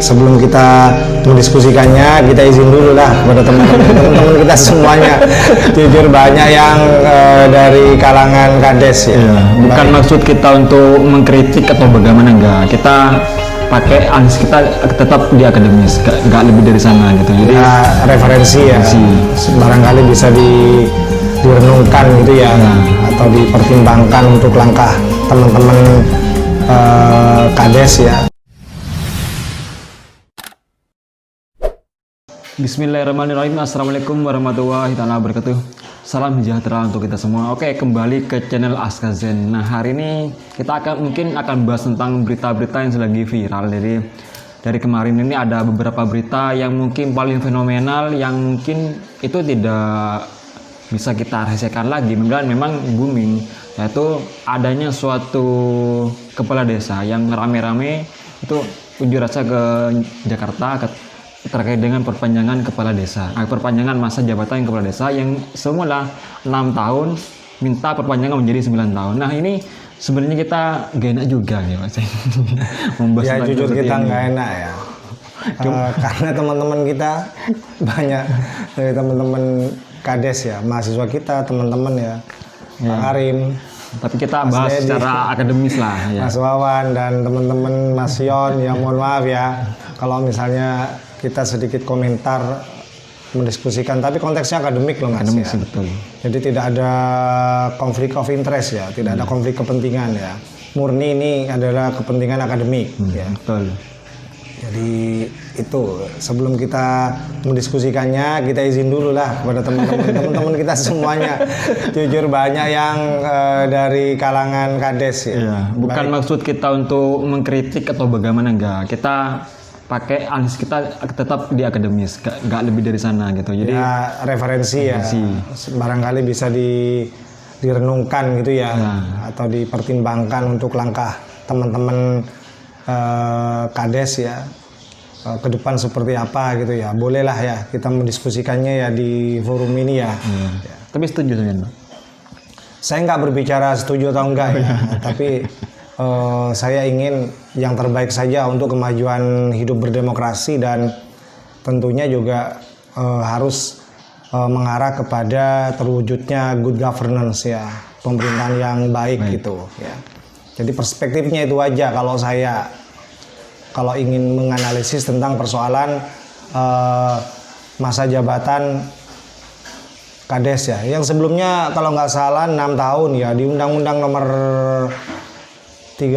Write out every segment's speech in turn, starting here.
sebelum kita mendiskusikannya, kita izin dulu lah kepada teman-teman kita semuanya. Jujur banyak yang dari kalangan Kades ya. Bukan maksud kita untuk mengkritik atau bagaimana, enggak. Kita pakai analisis kita tetap di akademis, nggak lebih dari sana gitu. Jadi referensi ya, barangkali bisa direnungkan gitu ya, atau dipertimbangkan untuk langkah teman-teman Kades ya. Bismillahirrahmanirrahim. Assalamualaikum warahmatullahi wabarakatuh. Salam sejahtera untuk kita semua. Oke, kembali ke channel Askazen. Nah, hari ini kita mungkin akan bahas tentang berita-berita yang lagi viral. Jadi dari kemarin ini ada beberapa berita yang mungkin paling fenomenal, yang mungkin itu tidak bisa kita rahasiakan lagi, memang booming, yaitu adanya suatu kepala desa yang rame-rame itu unjuk rasa ke Jakarta terkait dengan perpanjangan kepala desa, perpanjangan masa jabatan kepala desa yang semula 6 tahun minta perpanjangan menjadi 9 tahun. Nah, ini sebenarnya kita gak enak juga nih Mas. Ya jujur kita nggak enak ya. Karena teman-teman kita banyak dari teman-teman Kades ya, mahasiswa kita, teman-teman ya, Pak Karim. Tapi kita bahas secara akademis lah ya. Mas Wawan dan teman-teman Mas Yon, ya mohon maaf ya kalau misalnya kita sedikit komentar mendiskusikan, tapi konteksnya akademik loh Mas. Akademik ya. sih, betul. Jadi tidak ada konflik of interest ya, tidak ada konflik kepentingan ya. Murni ini adalah kepentingan akademik ya. Betul. Jadi itu sebelum kita mendiskusikannya, kita izin dulu lah kepada teman-teman kita semuanya. Jujur banyak yang dari kalangan Kades ya. Bukan maksud kita untuk mengkritik atau bagaimana, enggak. Kita pakai analisis kita tetap di akademis, nggak lebih dari sana gitu. Jadi referensi ya, barangkali bisa direnungkan gitu ya, atau dipertimbangkan untuk langkah teman-teman Kades ya ke depan seperti apa gitu ya. Bolehlah ya kita mendiskusikannya ya di forum ini ya. Ya. Tapi setuju dengan saya nggak berbicara setuju atau enggak ya, tapi saya ingin yang terbaik saja untuk kemajuan hidup berdemokrasi, dan tentunya juga harus mengarah kepada terwujudnya good governance ya, pemerintahan yang baik gitu ya. Jadi perspektifnya itu aja kalau ingin menganalisis tentang persoalan masa jabatan Kades ya, yang sebelumnya kalau nggak salah 6 tahun ya, di Undang-Undang nomor 6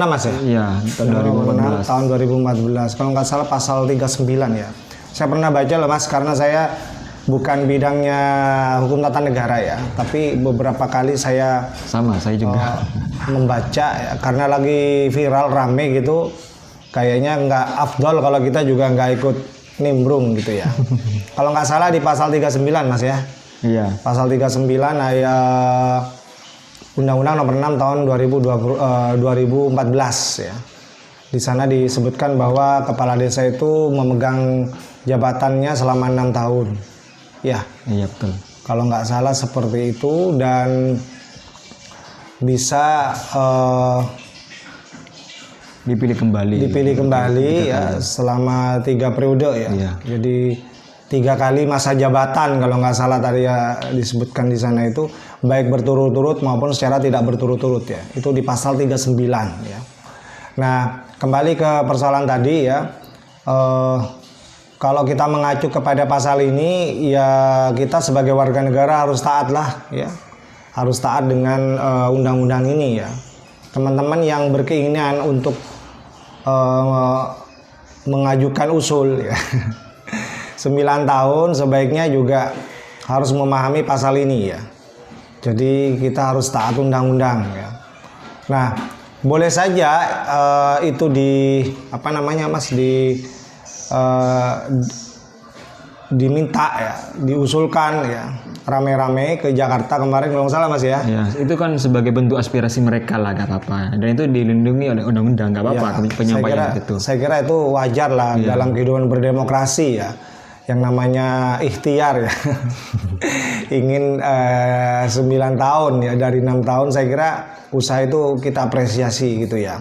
Mas ya? Iya, tahun 2014. Kalau nggak salah pasal 39 ya. Saya pernah baca loh Mas, karena saya bukan bidangnya hukum tata negara ya, tapi beberapa kali saya juga membaca ya, karena lagi viral rame gitu, kayaknya nggak afdol kalau kita juga nggak ikut nimbrung gitu ya. Kalau nggak salah di pasal 39 Mas ya. Iya. Pasal 39 ayat Undang-Undang nomor 6 tahun 2014 ya. Di sana disebutkan bahwa kepala desa itu memegang jabatannya selama 6 tahun. Ya. Iya, betul. Kalau nggak salah seperti itu, dan bisa dipilih kembali ya selama 3 periode ya. Iya. Jadi 3 kali masa jabatan kalau nggak salah tadi ya disebutkan di sana, itu baik berturut-turut maupun secara tidak berturut-turut ya. Itu di pasal 39 ya. Nah, kembali ke persoalan tadi ya. Kalau kita mengacu kepada pasal ini ya, kita sebagai warga negara harus taat lah ya. Harus taat dengan undang-undang ini ya. Teman-teman yang berkeinginan untuk mengajukan usul ya. 9 tahun sebaiknya juga harus memahami pasal ini ya. Jadi kita harus taat undang-undang ya. Nah, boleh saja itu diminta ya, diusulkan ya rame-rame ke Jakarta kemarin kalau nggak salah Mas ya. Ya, itu kan sebagai bentuk aspirasi mereka lah, nggak apa-apa. Dan itu dilindungi oleh undang-undang, nggak apa-apa penyampaian itu. Saya kira itu wajar lah dalam kehidupan berdemokrasi ya. Yang namanya ikhtiar ya. Ingin 9 tahun ya, dari 6 tahun saya kira usaha itu kita apresiasi gitu ya.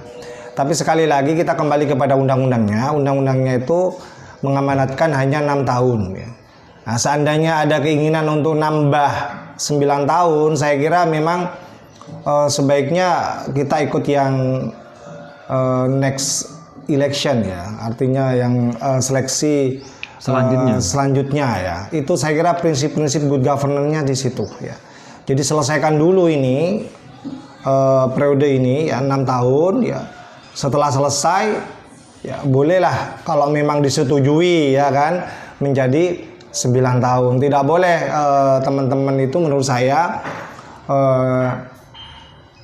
Tapi sekali lagi kita kembali kepada undang-undangnya. Undang-undangnya itu mengamanatkan hanya 6 tahun. Ya. Nah, seandainya ada keinginan untuk nambah 9 tahun, saya kira memang sebaiknya kita ikut yang next election ya. Artinya yang seleksi selanjutnya ya. Itu saya kira prinsip-prinsip good governance-nya di situ ya. Jadi selesaikan dulu ini periode ini ya 6 tahun ya. Setelah selesai ya bolehlah kalau memang disetujui ya kan menjadi 9 tahun. Tidak boleh teman-teman itu menurut saya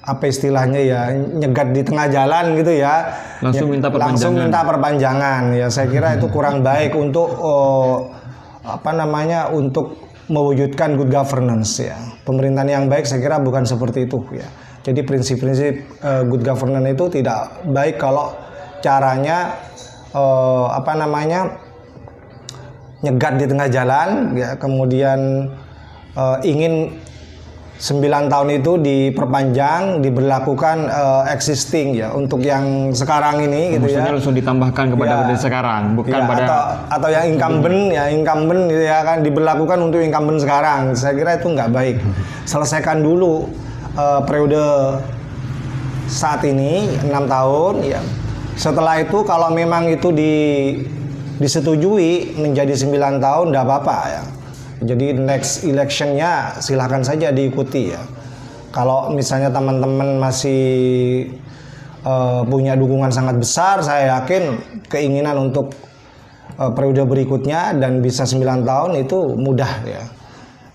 apa istilahnya ya nyegat di tengah jalan gitu ya. Langsung minta perpanjangan ya. Saya kira itu kurang baik untuk untuk mewujudkan good governance ya. Pemerintahan yang baik saya kira bukan seperti itu ya. Jadi prinsip-prinsip good governance itu tidak baik kalau caranya nyegat di tengah jalan ya, kemudian ingin 9 tahun itu diperpanjang, diberlakukan existing ya untuk yang sekarang ini gitu ya. Maksudnya langsung ditambahkan kepada periode sekarang, bukan ya, pada atau yang incumbent gitu ya kan diberlakukan untuk incumbent sekarang. Saya kira itu nggak baik. Selesaikan dulu periode saat ini 6 tahun ya. Setelah itu kalau memang itu disetujui menjadi 9 tahun enggak apa-apa ya. Jadi next electionnya silahkan saja diikuti ya. Kalau misalnya teman-teman masih punya dukungan sangat besar, saya yakin keinginan untuk periode berikutnya dan bisa 9 tahun itu mudah ya.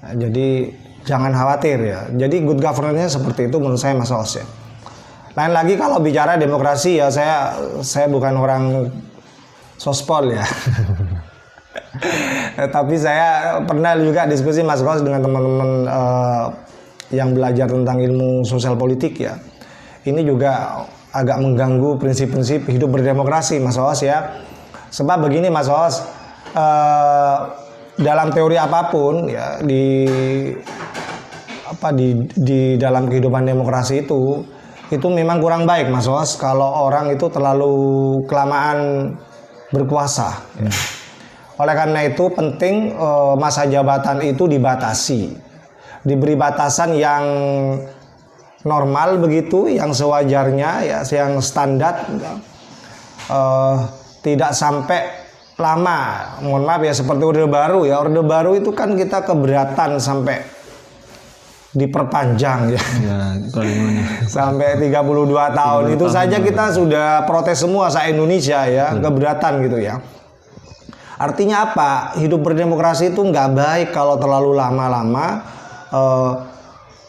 Nah, jadi jangan khawatir ya. Jadi good governance-nya seperti itu menurut saya Mas Os ya. Lain lagi kalau bicara demokrasi ya saya bukan orang sospol ya. Tapi saya pernah juga diskusi Mas Os dengan teman-teman yang belajar tentang ilmu sosial politik ya. Ini juga agak mengganggu prinsip-prinsip hidup berdemokrasi Mas Os ya. Sebab begini Mas Os, dalam teori apapun ya di dalam kehidupan demokrasi itu memang kurang baik Mas Os kalau orang itu terlalu kelamaan berkuasa ya. Oleh karena itu penting masa jabatan itu dibatasi, diberi batasan yang normal begitu, yang sewajarnya ya, yang standar, tidak sampai lama. Mohon maaf ya, seperti Orde Baru ya, Orde Baru itu kan kita keberatan sampai diperpanjang ya, sampai 32 tahun itu saja kita sudah protes semua se-Indonesia ya, keberatan gitu ya. Artinya apa? Hidup berdemokrasi itu nggak baik kalau terlalu lama-lama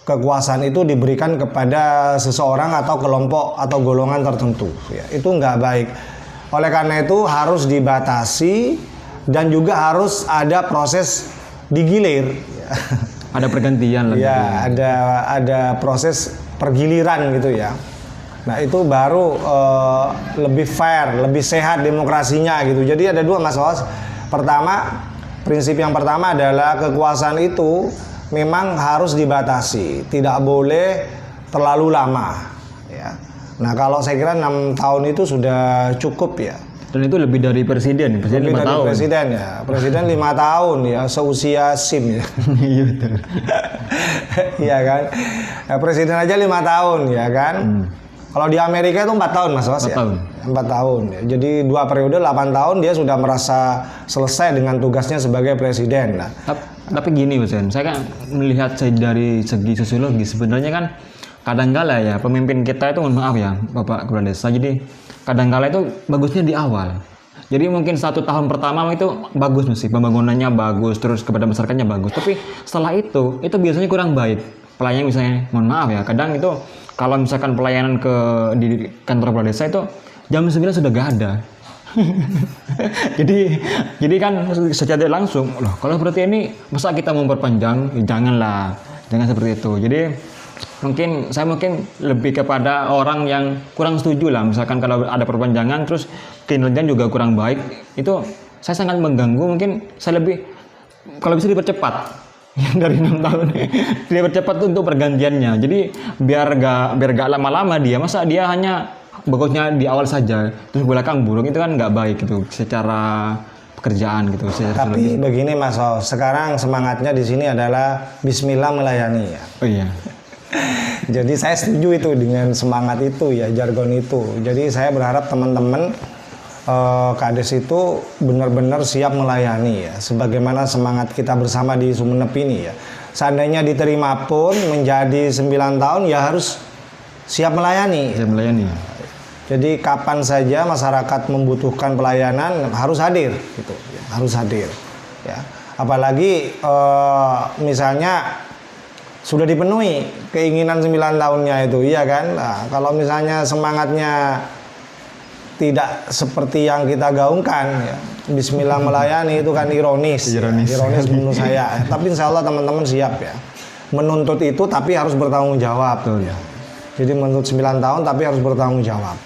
kekuasaan itu diberikan kepada seseorang atau kelompok atau golongan tertentu. Ya, itu nggak baik. Oleh karena itu harus dibatasi dan juga harus ada proses digilir. Ada pergantian lagi. Ya, ada proses pergiliran gitu ya. Nah itu baru lebih fair, lebih sehat demokrasinya gitu. Jadi ada dua Mas Os. Pertama, prinsip yang pertama adalah kekuasaan itu memang harus dibatasi, tidak boleh terlalu lama. Ya. Nah kalau saya kira 6 tahun itu sudah cukup ya. Dan itu lebih dari presiden 5 tahun. Presiden ya, presiden 5 tahun ya, seusia SIM ya. Iya betul. Iya kan, nah, presiden aja 5 tahun ya kan. Kalau di Amerika itu 4 tahun Mas Os ya. 4 tahun ya. Jadi 2 periode 8 tahun dia sudah merasa selesai dengan tugasnya sebagai presiden. Nah, tapi gini Mas, saya kan melihat dari segi sosiologi sebenarnya kan kadangkala ya pemimpin kita itu, mohon maaf ya Bapak Kepala Desa, jadi kadangkala itu bagusnya di awal. Jadi mungkin 1 tahun pertama itu bagus mesti pembangunannya bagus, terus kepada masyarakatnya bagus. Tapi setelah itu biasanya kurang baik. Pelayanan misalnya, mohon maaf ya, kadang itu kalau misalkan pelayanan di kantor kepala desa itu jam 9 sudah gak ada. jadi kan secara langsung, loh kalau seperti ini masa kita memperpanjang? Jangan seperti itu. Jadi saya mungkin lebih kepada orang yang kurang setuju lah, misalkan kalau ada perpanjangan terus kinerja juga kurang baik, itu saya sangat mengganggu. Mungkin saya lebih kalau bisa dipercepat dari 6 tahun dipercepat untuk pergantiannya. Jadi biar gak lama-lama dia, masa dia hanya bagusnya di awal saja terus belakang buruk itu kan nggak baik gitu secara pekerjaan gitu. Tapi begini Mas Os, sekarang semangatnya di sini adalah Bismillah melayani ya. Oh iya. Jadi saya setuju itu dengan semangat itu ya, jargon itu. Jadi saya berharap teman-teman Kades itu benar-benar siap melayani ya, sebagaimana semangat kita bersama di Sumeneb ini ya. Seandainya diterima pun menjadi 9 tahun ya harus siap melayani. Siap melayani. Jadi kapan saja masyarakat membutuhkan pelayanan harus hadir, gitu, ya, harus hadir. Ya, apalagi misalnya sudah dipenuhi keinginan 9 tahunnya itu, iya kan? Nah, kalau misalnya semangatnya tidak seperti yang kita gaungkan, ya, Bismillah melayani itu kan ironis, ironis menurut saya. Tapi insya Allah teman-teman siap ya, menuntut itu tapi harus bertanggung jawab. Betul. Ya. Jadi menuntut 9 tahun tapi harus bertanggung jawab.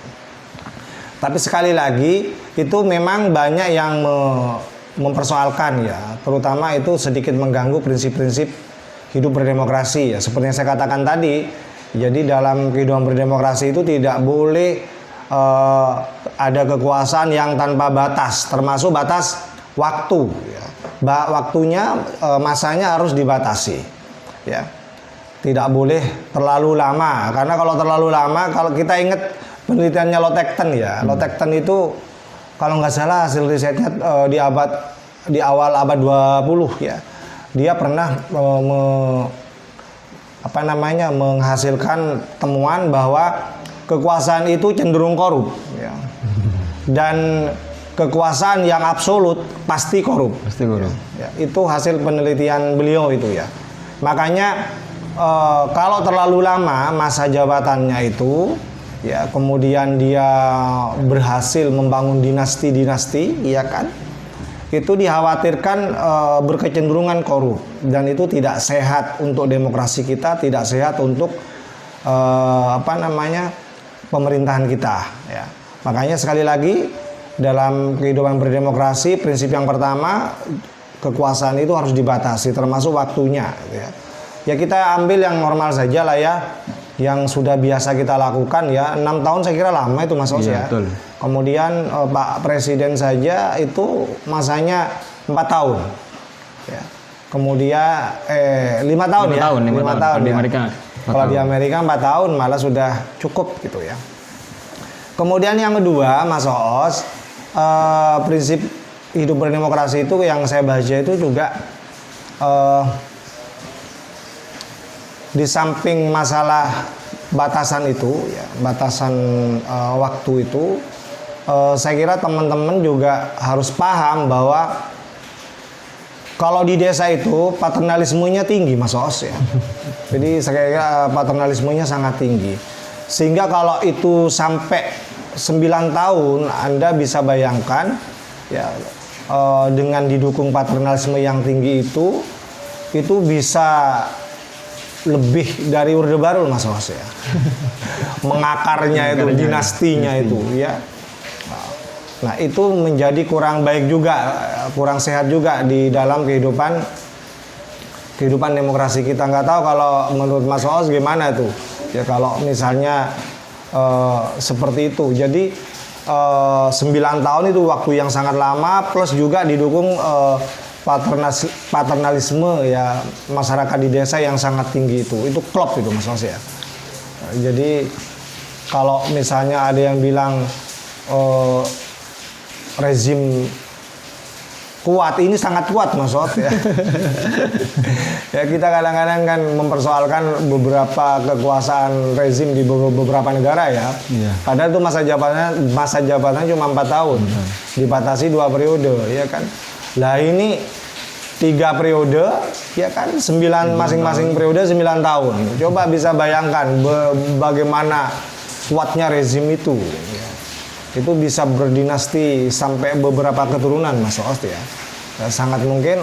Tapi sekali lagi itu memang banyak yang mempersoalkan ya, terutama itu sedikit mengganggu prinsip-prinsip hidup berdemokrasi ya. Seperti yang saya katakan tadi, jadi dalam kehidupan berdemokrasi itu tidak boleh ada kekuasaan yang tanpa batas, termasuk batas waktu. Ya. Waktunya, masanya harus dibatasi. Ya, tidak boleh terlalu lama, karena kalau terlalu lama, kalau kita ingat penelitiannya Lotekten ya, Lotekten itu kalau nggak salah hasil risetnya di awal abad 20 ya, dia pernah menghasilkan temuan bahwa kekuasaan itu cenderung korup ya. Dan kekuasaan yang absolut pasti korup. Pasti korup. Ya, itu hasil penelitian beliau itu ya. Makanya kalau terlalu lama masa jabatannya itu ya, kemudian dia berhasil membangun dinasti-dinasti, ya kan? Itu dikhawatirkan berkecenderungan korup, dan itu tidak sehat untuk demokrasi kita, tidak sehat untuk pemerintahan kita ya. Makanya sekali lagi dalam kehidupan berdemokrasi, prinsip yang pertama, kekuasaan itu harus dibatasi termasuk waktunya ya. Ya kita ambil yang normal saja lah ya, yang sudah biasa kita lakukan ya. 6 tahun saya kira lama itu Mas Os ya. Betul. Kemudian Pak Presiden saja itu masanya 4 tahun ya. Kemudian 5 tahun ya. 5 tahun di ya. Amerika. Kalau di Amerika 4 tahun malah sudah cukup gitu ya. Kemudian yang kedua Mas Os, prinsip hidup berdemokrasi itu yang saya baca itu juga di samping masalah batasan itu ya, batasan waktu itu, saya kira teman-teman juga harus paham bahwa kalau di desa itu paternalismenya tinggi Mas Os ya. Jadi saya kira paternalismenya sangat tinggi. Sehingga kalau itu sampai 9 tahun, Anda bisa bayangkan ya, dengan didukung paternalisme yang tinggi itu bisa lebih dari Orde Baru Mas Os ya. Mengakarnya itu, dinastinya itu ya. Nah, itu menjadi kurang baik juga, kurang sehat juga di dalam kehidupan demokrasi kita. Nggak tahu kalau menurut Mas Os gimana tuh ya, kalau misalnya seperti itu. Jadi 9 tahun itu waktu yang sangat lama, plus juga didukung paternalisme ya, masyarakat di desa yang sangat tinggi itu klop itu Mas Os ya. Jadi kalau misalnya ada yang bilang rezim kuat, ini sangat kuat Mas Os ya. Ya kita kadang-kadang kan mempersoalkan beberapa kekuasaan rezim di beberapa negara ya. Yeah. Padahal itu masa jabatan cuma 4 tahun. Dibatasi 2 periode ya kan. Lah ini 3 periode ya kan, 9 masing-masing periode 9 tahun. Coba bisa bayangkan bagaimana kuatnya rezim itu ya. Itu bisa berdinasti sampai beberapa keturunan Mas Os ya. Sangat mungkin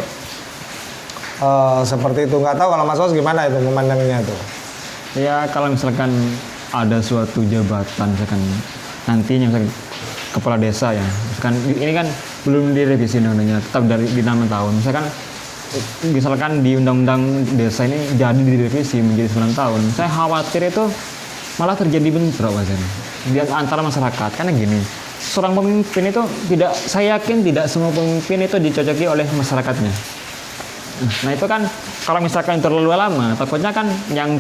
seperti itu. Nggak tahu kalau Mas Os gimana itu memandangnya tuh. Ya kalau misalkan ada suatu jabatan misalkan nantinya misalkan kepala desa ya, misalkan ini kan belum direvisi undang-undangnya, tetap di 6 tahun. Misalkan di undang-undang desa ini jadi direvisi menjadi 9 tahun. Saya khawatir itu malah terjadi bentrok Mas Zen, di antara masyarakat. Karena gini, seorang pemimpin itu tidak, saya yakin tidak semua pemimpin itu dicocoki oleh masyarakatnya. Nah itu kan kalau misalkan terlalu lama, takutnya kan yang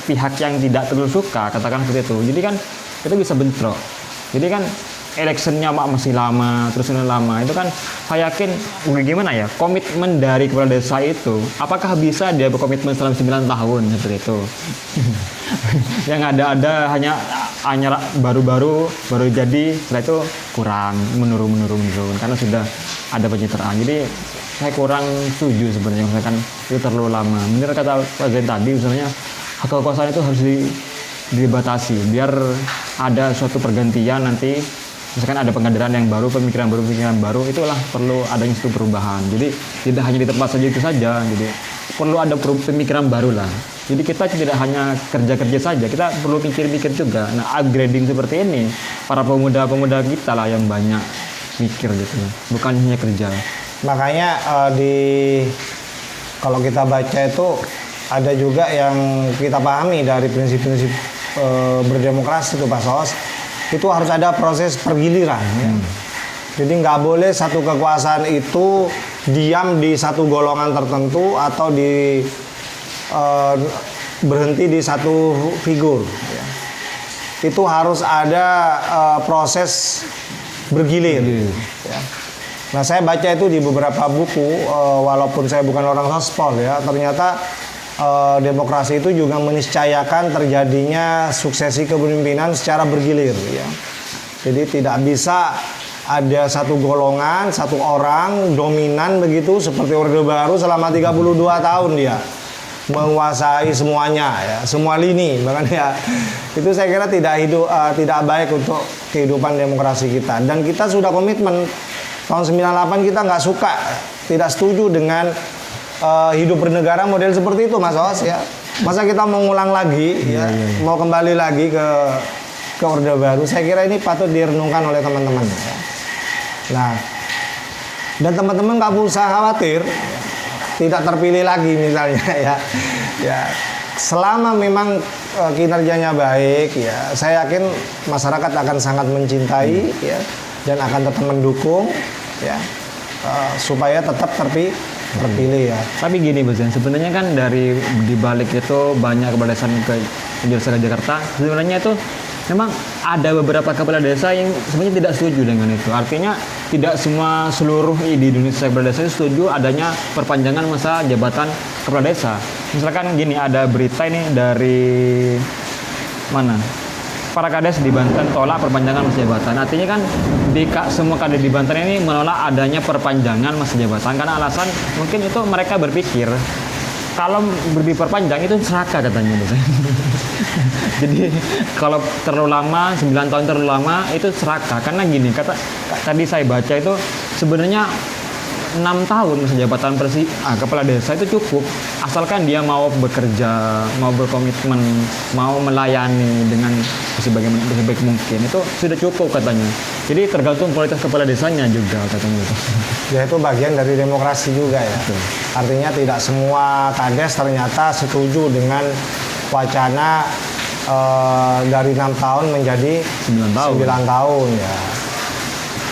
pihak yang tidak terlalu suka, katakan seperti itu. Jadi kan itu bisa bentrok. Jadi kan electionnya masih lama, terus lama. Itu kan saya yakin gimana ya, komitmen dari kepala desa itu, apakah bisa dia berkomitmen selama 9 tahun seperti itu? Yang ada hanya baru jadi, setelah itu kurang, menurun karena sudah ada pencitraan. Jadi saya kurang setuju sebenarnya, misalkan itu terlalu lama. Benar kata Pak Zain tadi, misalnya hak kekuasaan itu harus dibatasi biar ada suatu pergantian nanti, misalkan ada pengkaderan yang baru, pemikiran baru, itulah perlu adanya suatu perubahan. Jadi tidak hanya di tempat saja itu saja, jadi perlu ada pemikiran baru lah. Jadi kita tidak hanya kerja saja, kita perlu pikir juga. Nah, upgrading seperti ini, para pemuda kita lah yang banyak mikir gitu, bukan hanya kerja. Makanya kalau kita baca itu ada juga yang kita pahami dari prinsip-prinsip berdemokrasi itu Pak Sos, itu harus ada proses pergiliran. Ya. Jadi nggak boleh satu kekuasaan itu diam di satu golongan tertentu atau berhenti di satu figur. Ya. Itu harus ada proses bergilir. Ya. Nah saya baca itu di beberapa buku, walaupun saya bukan orang sospol ya, ternyata demokrasi itu juga meniscayakan terjadinya suksesi kepemimpinan secara bergilir ya. Jadi tidak bisa ada satu golongan, satu orang dominan begitu seperti Orde Baru selama 32 tahun dia menguasai semuanya ya, semua lini. Makanya itu saya kira tidak baik untuk kehidupan demokrasi kita. Dan kita sudah komitmen tahun 98 kita nggak suka, tidak setuju dengan hidup bernegara model seperti itu Mas Os ya. Masa kita mau ngulang lagi mau kembali lagi ke Orde Baru, saya kira ini patut direnungkan oleh teman-teman ya. Nah, dan teman-teman nggak usah khawatir tidak terpilih lagi misalnya ya. Ya, selama memang kinerjanya baik ya, saya yakin masyarakat akan sangat mencintai ya, dan akan tetap mendukung ya, supaya tetap terpilih ya. Tapi gini Mas Zen, sebenarnya kan dari dibalik itu banyak kepala desa ke Jakarta, sebenarnya itu memang ada beberapa kepala desa yang sebenarnya tidak setuju dengan itu. Artinya tidak seluruh di Indonesia kepala desa itu setuju adanya perpanjangan masa jabatan kepala desa. Misalkan gini, ada berita ini dari mana? Para kades di Banten tolak perpanjangan masa jabatan. Artinya kan semua kades di Banten ini menolak adanya perpanjangan masa jabatan karena alasan mungkin itu mereka berpikir kalau diperpanjang itu serakah katanya. Jadi kalau terlalu lama, 9 tahun terlalu lama itu serakah. Karena gini, tadi saya baca itu sebenarnya 6 tahun masa jabatan kepala desa itu cukup, asalkan dia mau bekerja, mau berkomitmen, mau melayani dengan sebaik mungkin, itu sudah cukup katanya. Jadi tergantung kualitas kepala desanya juga katanya itu. Ya itu bagian dari demokrasi juga ya. Betul. Artinya tidak semua kades ternyata setuju dengan wacana dari 6 tahun menjadi 9 tahun ya.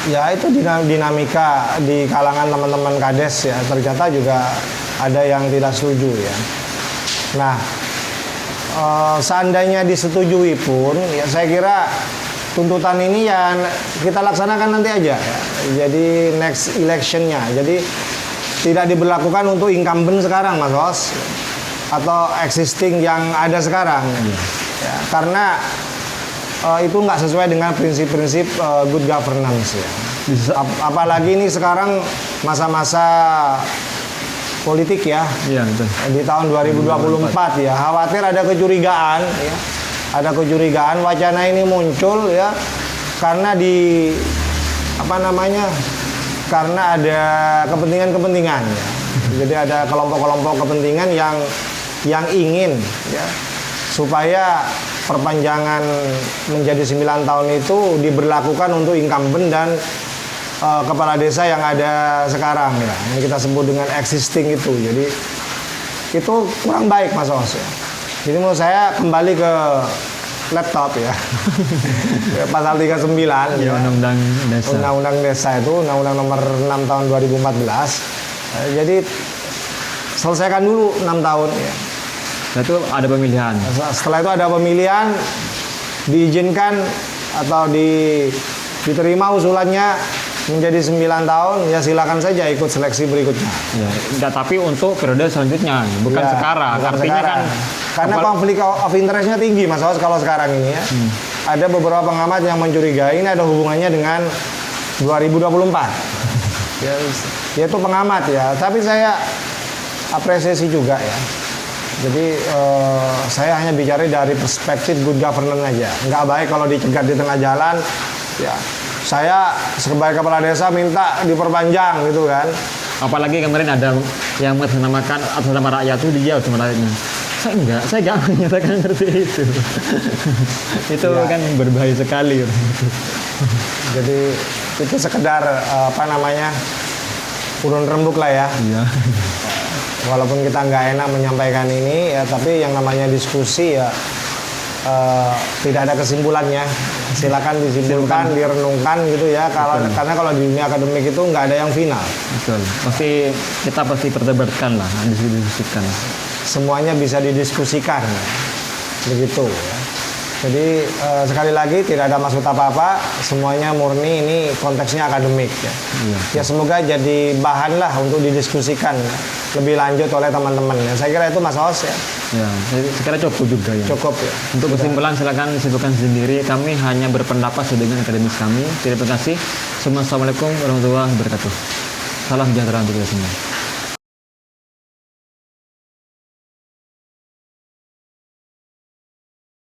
Ya itu dinamika di kalangan teman-teman kades ya, ternyata juga ada yang tidak setuju ya. Nah, seandainya disetujui pun ya saya kira tuntutan ini ya kita laksanakan nanti aja ya. Jadi next electionnya, jadi tidak diberlakukan untuk incumbent sekarang Mas Os atau existing yang ada sekarang ya, karena itu nggak sesuai dengan prinsip-prinsip good governance ya. Apalagi ini sekarang masa-masa politik ya. Iya, betul. Di tahun 2024 ya, khawatir ada kecurigaan ya. Ada kecurigaan wacana ini muncul ya karena karena ada kepentingan-kepentingan ya. Jadi ada kelompok-kelompok kepentingan yang ingin ya supaya perpanjangan menjadi 9 tahun itu diberlakukan untuk incumbent dan kepala desa yang ada sekarang ya, yang kita sebut dengan existing itu. Jadi itu kurang baik Mas Os ya. Jadi menurut saya kembali ke laptop ya. Pasal 39 Ya, undang-undang desa. Undang-undang desa itu Undang-Undang nomor 6 tahun 2014. Jadi selesaikan dulu 6 tahun ya. Nah, itu ada pemilihan. Setelah itu ada pemilihan, diizinkan atau diterima usulannya menjadi 9 tahun, ya silakan saja ikut seleksi berikutnya. Ya, enggak, tapi untuk periode selanjutnya, bukan Ya, sekarang. bukan Artinya sekarang. kan Karena konflik of interest-nya tinggi Mas Aus kalau sekarang ini ya. Ada beberapa pengamat yang mencurigai ini ada hubungannya dengan 2024. Ya, itu pengamat ya, tapi saya apresiasi juga ya. Jadi saya hanya bicara dari perspektif good governance aja. Nggak baik kalau dicegat di tengah jalan. Ya, saya sebagai kepala desa minta diperpanjang gitu kan. apalagi kemarin ada yang menamakan atas nama rakyat itu dia sama rakyatnya. Saya enggak menyatakan seperti itu. Itu Ya. kan berbahaya sekali. Jadi itu sekedar urun rembuk lah ya. Iya. Walaupun kita nggak enak menyampaikan ini ya, tapi yang namanya diskusi ya tidak ada kesimpulannya. Silakan disimpulkan, direnungkan gitu ya. Karena kalau di dunia akademik itu nggak ada yang final. Betul. Kita pasti perdebatkan lah, diskusikan. Semuanya bisa didiskusikan, begitu. Ya. Jadi sekali lagi tidak ada maksud apa-apa. Semuanya murni ini konteksnya akademik ya. Iya. Ya semoga jadi bahan lah untuk didiskusikan lebih lanjut oleh teman-teman. Ya, saya kira itu Mas Os ya. Ya, saya kira cukup juga ya. Cukup ya. Untuk kesimpulan silakan simpulkan sendiri. Kami hanya berpendapat sesuai dengan akademis kami. Terima kasih. Assalamualaikum warahmatullahi wabarakatuh. Salam sejahtera untuk kita semua.